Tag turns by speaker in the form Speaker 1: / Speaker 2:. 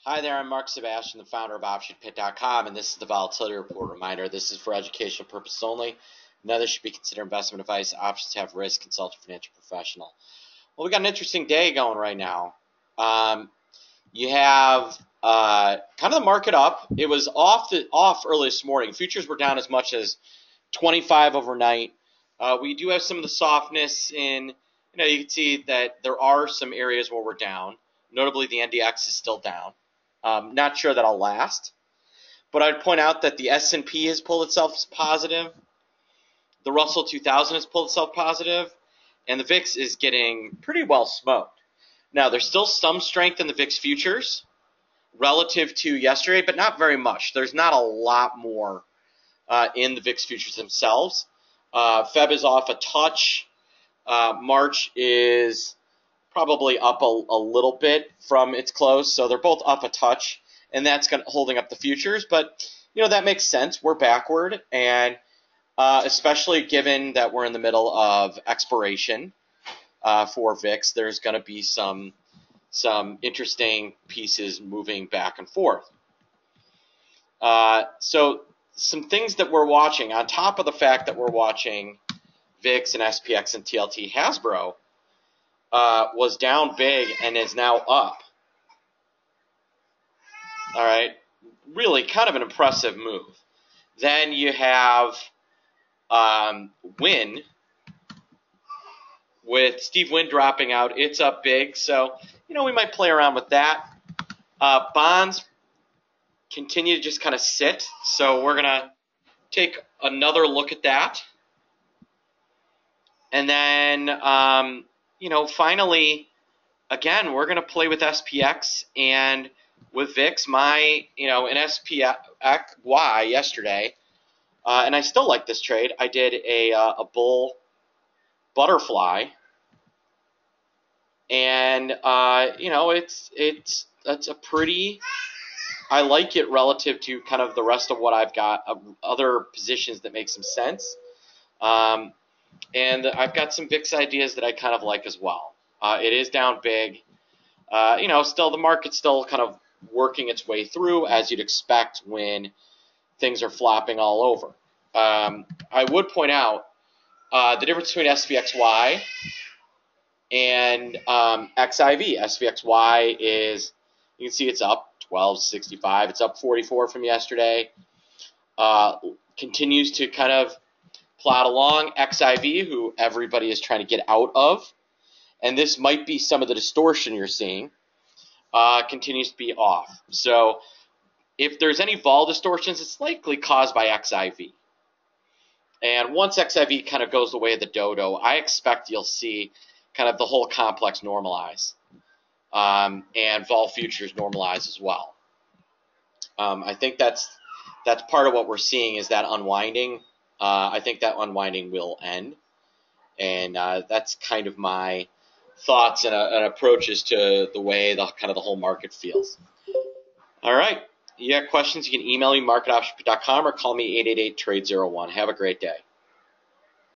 Speaker 1: Hi there, I'm Mark Sebastian, the founder of OptionPit.com, and this is the Volatility Report. Reminder, this is for educational purposes only. None of this should be considered investment advice. Options have risk. Consult a financial professional. Well, we got an interesting day going right now. You have kind of the market up. It was off early this morning. Futures were down as much as 25 overnight. We do have some of the softness in, you can see that there are some areas where we're down. Notably, the NDX is still down. Not sure that'll last, but I'd point out that the S&P has pulled itself positive, the Russell 2000 has pulled itself positive, and the VIX is getting pretty well smoked. Now, there's still some strength in the VIX futures relative to yesterday, but not very much. There's not a lot more in the VIX futures themselves. Feb is off a touch. March is probably up a little bit from its close, so they're both up a touch, and that's holding up the futures. But that makes sense. We're backward, and especially given that we're in the middle of expiration for VIX, there's going to be some interesting pieces moving back and forth. So some things that we're watching on top of the fact that we're watching VIX and SPX and TLT. Hasbro was down big and is now up. All right, really kind of an impressive move. Then you have Wynn, with Steve Wynn dropping out. It's up big, so we might play around with that. Bonds continue to just kind of sit, so we're gonna take another look at that. And then finally, again, we're going to play with SPX and with VIX. In SPY yesterday, and I still like this trade. I did a bull butterfly, and it's a pretty. I like it relative to kind of the rest of what I've got, other positions that make some sense. And I've got some VIX ideas that I kind of like as well. It is down big. Still the market's still kind of working its way through, as you'd expect when things are flopping all over. I would point out the difference between SPXY and XIV. SPXY is, you can see it's up 1265. It's up 44 from yesterday. Continues to kind of plot along. XIV, who everybody is trying to get out of, and this might be some of the distortion you're seeing, continues to be off. So if there's any vol distortions, it's likely caused by XIV. And once XIV kind of goes the way of the dodo, I expect you'll see kind of the whole complex normalize, and vol futures normalize as well. I think that's part of what we're seeing, is that unwinding. I think that unwinding will end, and that's kind of my thoughts and approaches to the way the whole market feels. All right, you got questions? You can email me marketoption.com or call me 888-TRADE-01. Have a great day.